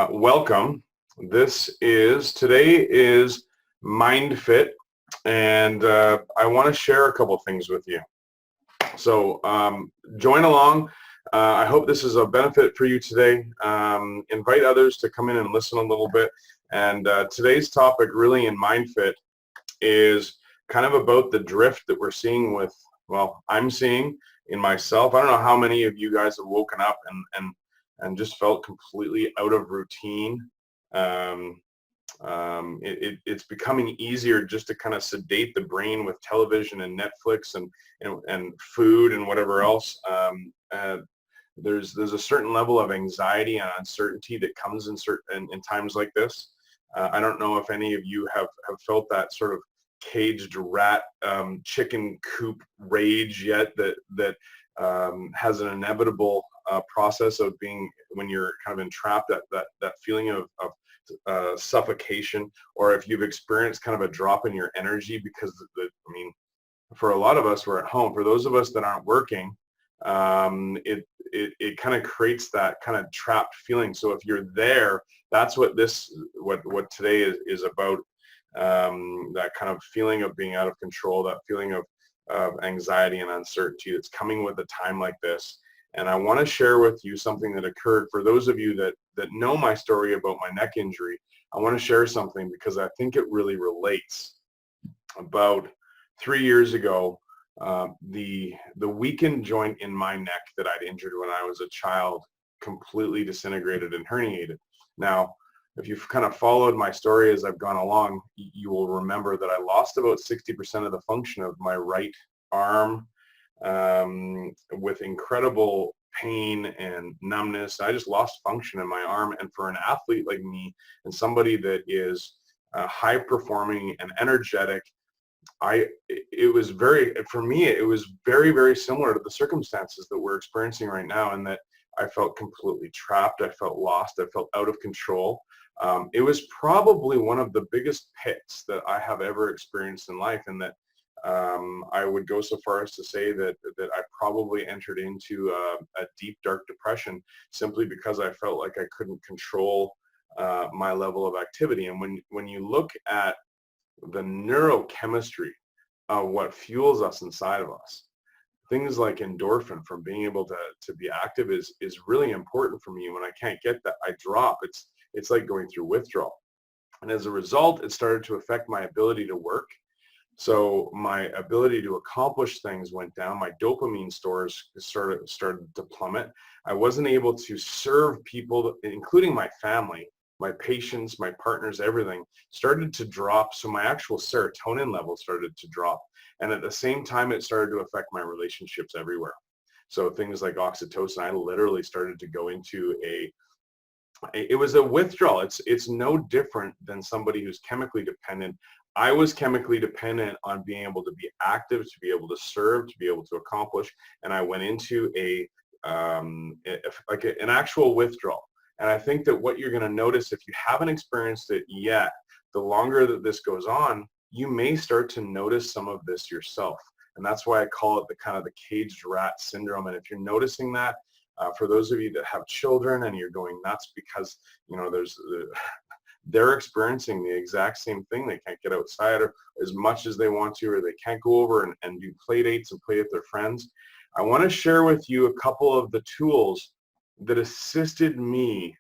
Welcome. Today is mindfit, and I want to share a couple things with you. So join along. I hope this is a benefit for you today. Invite others to come in and listen a little bit. And today's topic really in mindfit is kind of about the drift that we're seeing I'm seeing in myself. I don't know how many of you guys have woken up and just felt completely out of routine. Um, it's becoming easier just to kind of sedate the brain with television and Netflix and food and whatever else. There's a certain level of anxiety and uncertainty that comes in times like this. I don't know if any of you have felt that sort of caged rat chicken coop rage yet that has an inevitable process of being when you're kind of entrapped, that feeling of suffocation, or if you've experienced kind of a drop in your energy because for a lot of us, we're at home. For those of us that aren't working, it kind of creates that kind of trapped feeling. So if you're there, that's what today is about. That kind of feeling of being out of control, that feeling of anxiety and uncertainty that's coming with a time like this. And I want to share with you something that occurred. For those of you that know my story about my neck injury, I want to share something because I think it really relates. About 3 years ago, the weakened joint in my neck that I'd injured when I was a child completely disintegrated and herniated. Now, if you've kind of followed my story as I've gone along, you will remember that I lost about 60% of the function of my right arm with incredible pain and numbness. I just lost function in my arm. And for an athlete like me and somebody that is high performing and energetic, it was very very, very similar to the circumstances that we're experiencing right now, in that I felt completely trapped. I felt lost. I felt out of control. It was probably one of the biggest pits that I have ever experienced in life, and that I would go so far as to say that I probably entered into a deep, dark depression simply because I felt like I couldn't control my level of activity. And when you look at the neurochemistry of what fuels us inside of us, things like endorphin from being able to be active is really important for me. When I can't get that, I drop. It's like going through withdrawal. And as a result, it started to affect my ability to work. So my ability to accomplish things went down. My dopamine stores started to plummet. I wasn't able to serve people, including my family, my patients, my partners, everything started to drop. So my actual serotonin level started to drop. And at the same time, it started to affect my relationships everywhere. So things like oxytocin, I literally started to go into it was a withdrawal. It's no different than somebody who's chemically dependent. I was chemically dependent on being able to be active, to be able to serve, to be able to accomplish, and I went into an actual withdrawal. And I think that what you're going to notice, if you haven't experienced it yet, the longer that this goes on, you may start to notice some of this yourself. And that's why I call it the kind of the caged rat syndrome. And if you're noticing that, for those of you that have children and you're going nuts because they're experiencing the exact same thing. They can't get outside or as much as they want to, or they can't go over and do play dates and play with their friends. I want to share with you a couple of the tools that assisted me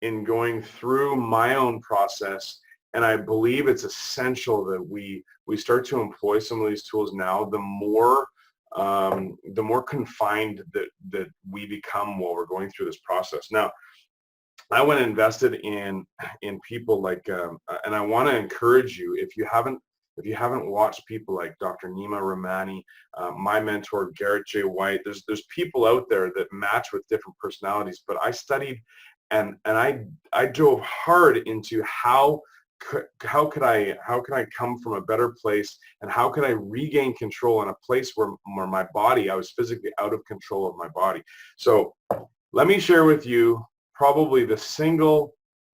in going through my own process. And I believe it's essential that we start to employ some of these tools now. The more confined that we become while we're going through this process. Now, I went and invested in people like, and I want to encourage you, if you haven't watched people like Dr. Nima Ramani, my mentor Garrett J. White, there's people out there that match with different personalities. But I studied and I drove hard into how could I come from a better place, and how could I regain control in a place where my body, I was physically out of control of my body. So let me share with you probably the single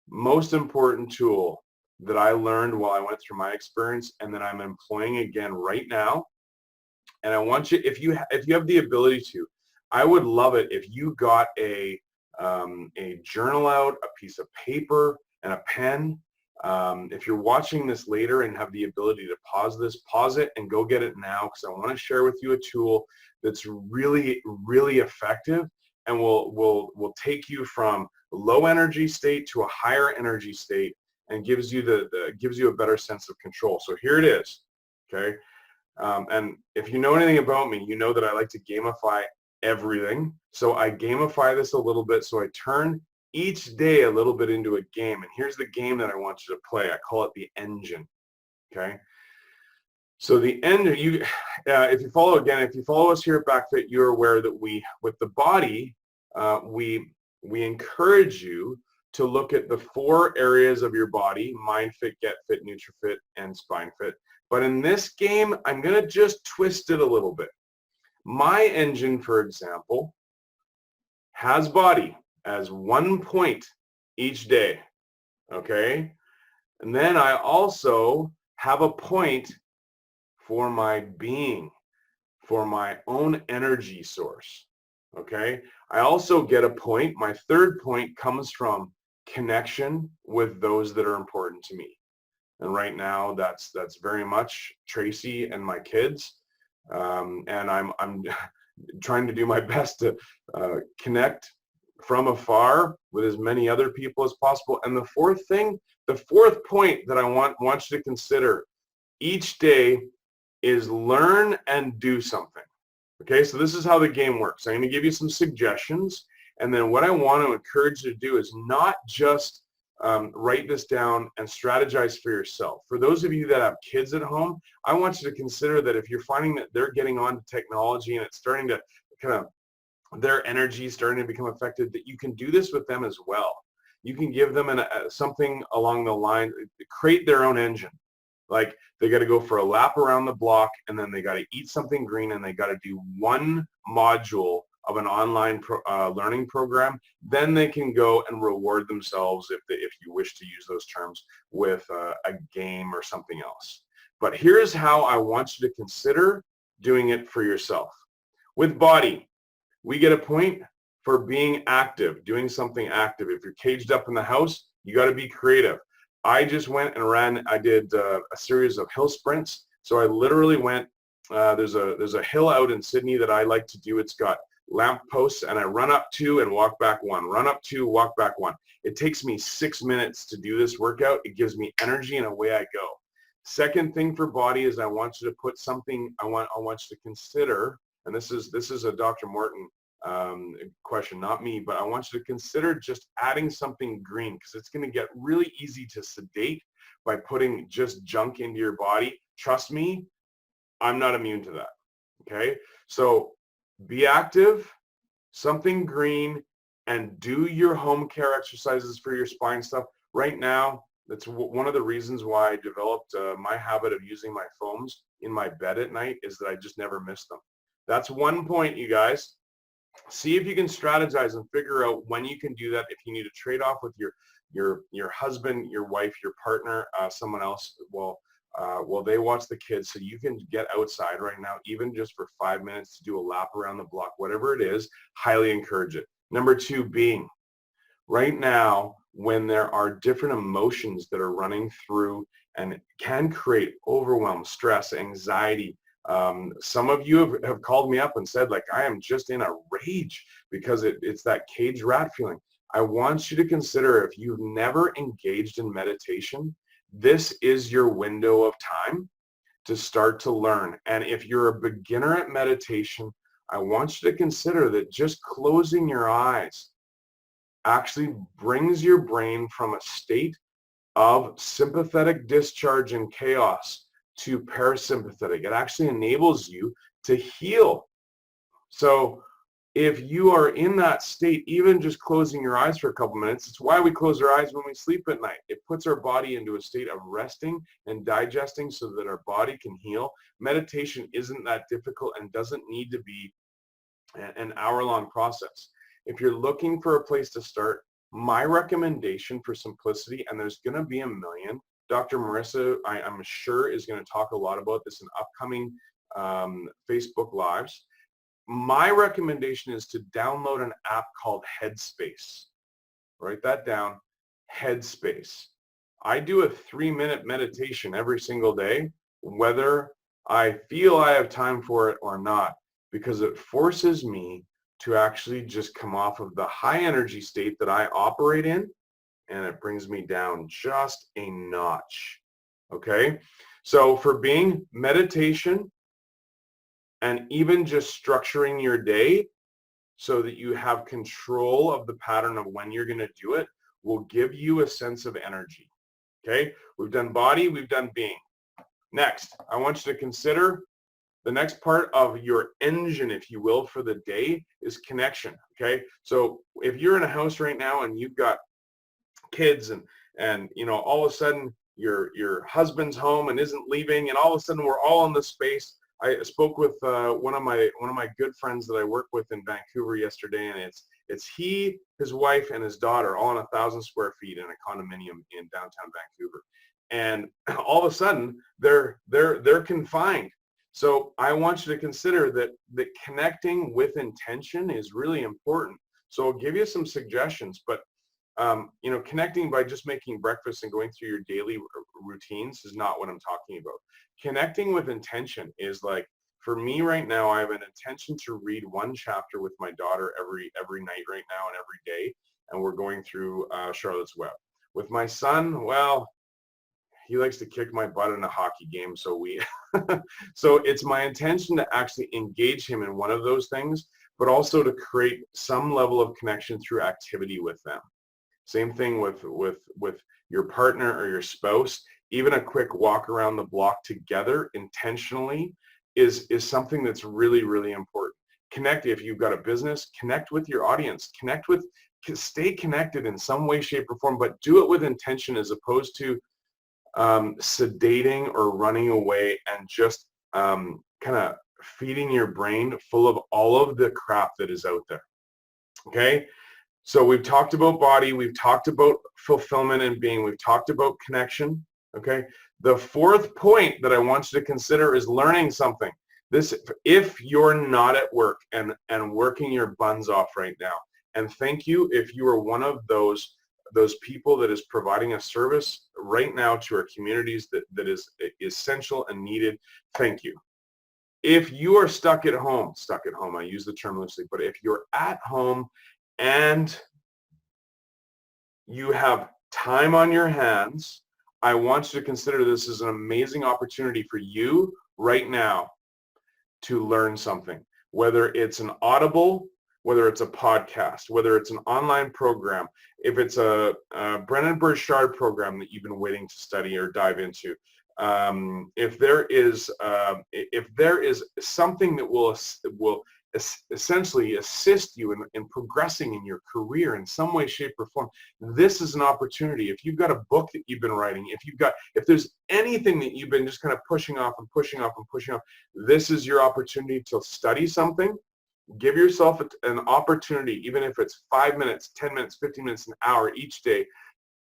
most important tool that I learned while I went through my experience, and that I'm employing again right now. And I want you, if you have the ability to, I would love it if you got a a journal out, a piece of paper, and a pen. If you're watching this later and have the ability to pause this, pause it and go get it now, because I want to share with you a tool that's really, really effective and will take you from low energy state to a higher energy state and gives you gives you a better sense of control. So here it is. Okay. And if you know anything about me, you know that I like to gamify everything. So I gamify this a little bit. So I turn each day a little bit into a game. And here's the game that I want you to play. I call it the engine. Okay. So the engine, if you follow us here at Backfit, you're aware that with the body, we encourage you to look at the 4 areas of your body: mind fit, get fit, nutrifit, and spine fit. But in this game, I'm going to just twist it a little bit. My engine, for example, has body as 1 point each day. Okay. And then I also have a point for my being, for my own energy source. Okay. I also get a point. My 3rd point comes from connection with those that are important to me. And right now that's very much Tracy and my kids. And I'm trying to do my best to connect from afar with as many other people as possible. And the 4th point that I want you to consider each day is learn and do something. Okay, so this is how the game works. I'm going to give you some suggestions, and then what I want to encourage you to do is not just write this down and strategize for yourself. For those of you that have kids at home, I want you to consider that if you're finding that they're getting onto technology and it's starting to kind of, their energy is starting to become affected, that you can do this with them as well. You can give them something along the line, create their own engine. Like they got to go for a lap around the block, and then they got to eat something green, and they got to do 1 module of an online learning program. Then they can go and reward themselves, if you wish to use those terms, with a game or something else. But here's how I want you to consider doing it for yourself. With body, we get a point for being active, doing something active. If you're caged up in the house, you got to be creative. I just went and I did a series of hill sprints. So I literally went, there's a hill out in Sydney that I like to do. It's got lamp posts, and I run up 2 and walk back 1, run up 2, walk back 1. It takes me 6 minutes to do this workout. It gives me energy, and away I go. Second thing for body is I want you to put something, I want you to consider, and this is a Dr. Morton question, not me, but I want you to consider just adding something green, because it's going to get really easy to sedate by putting just junk into your body. Trust me, I'm not immune to that. Okay, so be active, something green, and do your home care exercises for your spine stuff. Right now, that's one of the reasons why I developed my habit of using my foams in my bed at night, is that I just never miss them. That's 1 point, you guys. See if you can strategize and figure out when you can do that. If you need to trade off with your husband, your wife, your partner, someone else, well, they watch the kids, so you can get outside right now, even just for 5 minutes, to do a lap around the block, whatever it is. Highly encourage it. Number 2, being. Right now, when there are different emotions that are running through and can create overwhelm, stress, anxiety, some of you have called me up and said, like, I am just in a rage because it's that cage rat feeling. I want you to consider, if you've never engaged in meditation, this is your window of time to start to learn. And if you're a beginner at meditation, I want you to consider that just closing your eyes actually brings your brain from a state of sympathetic discharge and chaos to parasympathetic. It actually enables you to heal. So if you are in that state, even just closing your eyes for a couple minutes, it's why we close our eyes when we sleep at night. It puts our body into a state of resting and digesting so that our body can heal. Meditation isn't that difficult and doesn't need to be an hour-long process. If you're looking for a place to start, my recommendation for simplicity, and there's going to be a million, Dr. Marissa, I'm sure, is going to talk a lot about this in upcoming Facebook Lives. my recommendation is to download an app called Headspace. Write that down, Headspace. I do a 3-minute meditation every single day, whether I feel I have time for it or not, because it forces me to actually just come off of the high energy state that I operate in, and it brings me down just a notch. Okay? So for being meditation and even just structuring your day so that you have control of the pattern of when you're going to do it will give you a sense of energy. Okay? We've done body, we've done being. Next, I want you to consider the next part of your engine, if you will, for the day is connection. Okay? So if you're in a house right now and you've got kids and you know, all of a sudden your husband's home and isn't leaving, and all of a sudden we're all in this space. I spoke with one of my good friends that I work with in Vancouver yesterday, and it's he, his wife, and his daughter all on 1,000 square feet in a condominium in downtown Vancouver, and all of a sudden they're confined. So I want you to consider that connecting with intention is really important. So I'll give you some suggestions, but you know, connecting by just making breakfast and going through your daily routines is not what I'm talking about. Connecting with intention is like, for me right now, I have an intention to read one chapter with my daughter every night right now and every day, and we're going through Charlotte's Web. With my son, well, he likes to kick my butt in a hockey game, so we so it's my intention to actually engage him in one of those things, but also to create some level of connection through activity with them. Same thing with your partner or your spouse. Even a quick walk around the block together intentionally is something that's really, really important. Connect. If you've got a business, connect with your audience. Stay connected in some way, shape, or form, but do it with intention as opposed to sedating or running away and just kind of feeding your brain full of all of the crap that is out there. Okay? So we've talked about body, we've talked about fulfillment and being, we've talked about connection, okay? The fourth point that I want you to consider is learning something. This, if you're not at work and working your buns off right now, and thank you if you are one of those people that is providing a service right now to our communities that is essential and needed, thank you. If you are stuck at home, I use the term loosely, but if you're at home and you have time on your hands, I want you to consider this as an amazing opportunity for you right now to learn something, whether it's an Audible, whether it's a podcast, whether it's an online program, if it's a Brennan Burchard program that you've been waiting to study or dive into. If there is something that will essentially assist you in progressing in your career in some way, shape, or form, this is an opportunity. If you've got a book that you've been writing, if there's anything that you've been just kind of pushing off, this is your opportunity to study something. Give yourself an opportunity, even if it's 5 minutes, 10 minutes, 15 minutes, an hour each day.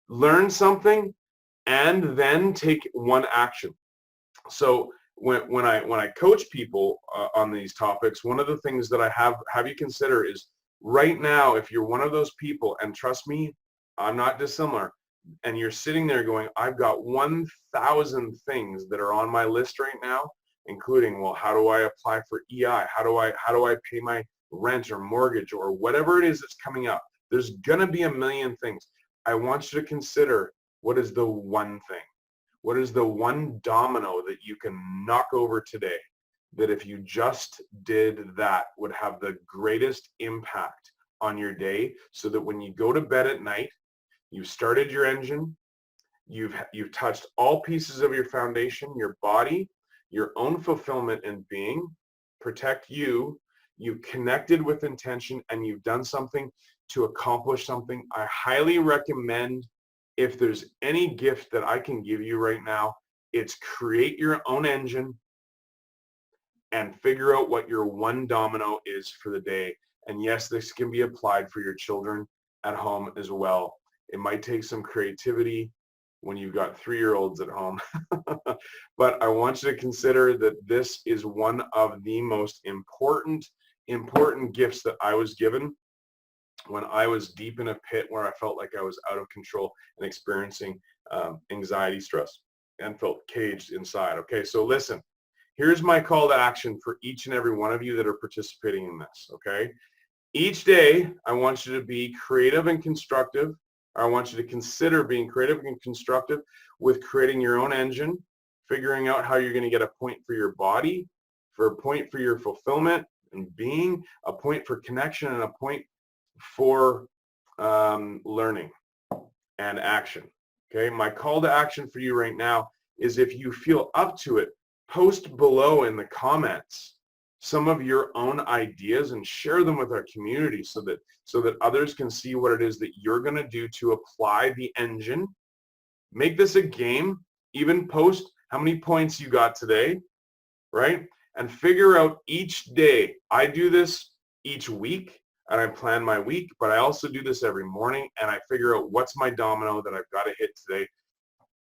Learn something and then take one action. So when I coach people on these topics, one of the things that I have you consider is right now, if you're one of those people, and trust me, I'm not dissimilar, and you're sitting there going, I've got 1,000 things that are on my list right now, including, well, how do I apply for EI? How do I pay my rent or mortgage or whatever it is that's coming up? There's gonna be a million things. I want you to consider, what is the one thing? What is the one domino that you can knock over today that if you just did that would have the greatest impact on your day, so that when you go to bed at night, you've started your engine, you've touched all pieces of your foundation, your body, your own fulfillment and being, protect you, you've connected with intention, and you've done something to accomplish something. I highly recommend, if there's any gift that I can give you right now, it's create your own engine and figure out what your one domino is for the day. And yes, this can be applied for your children at home as well. It might take some creativity when you've got 3-year-olds at home. But I want you to consider that this is one of the most important important gifts that I was given when I was deep in a pit where I felt like I was out of control and experiencing anxiety, stress, and felt caged inside. Okay, so listen, here's my call to action for each and every one of you that are participating in this. Okay, each day I want you to be creative and constructive. I want you to consider being creative and constructive with creating your own engine, figuring out how you're going to get a point for your body, for a point for your fulfillment and being, a point for connection, and a point for learning and action. Okay, my call to action for you right now is, if you feel up to it, post below in the comments some of your own ideas and share them with our community so that others can see what it is that you're going to do to apply the engine. Make this a game. Even post how many points you got today, right? And figure out each day. I do this each week and I plan my week, but I also do this every morning and I figure out what's my domino that I've got to hit today.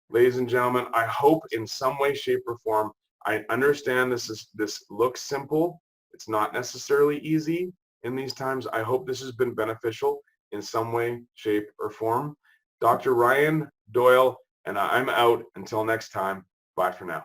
Ladies and gentlemen, I hope in some way, shape, or form, I understand this looks simple. It's not necessarily easy in these times. I hope this has been beneficial in some way, shape, or form. Dr. Ryan Doyle, and I'm out. Until next time, bye for now.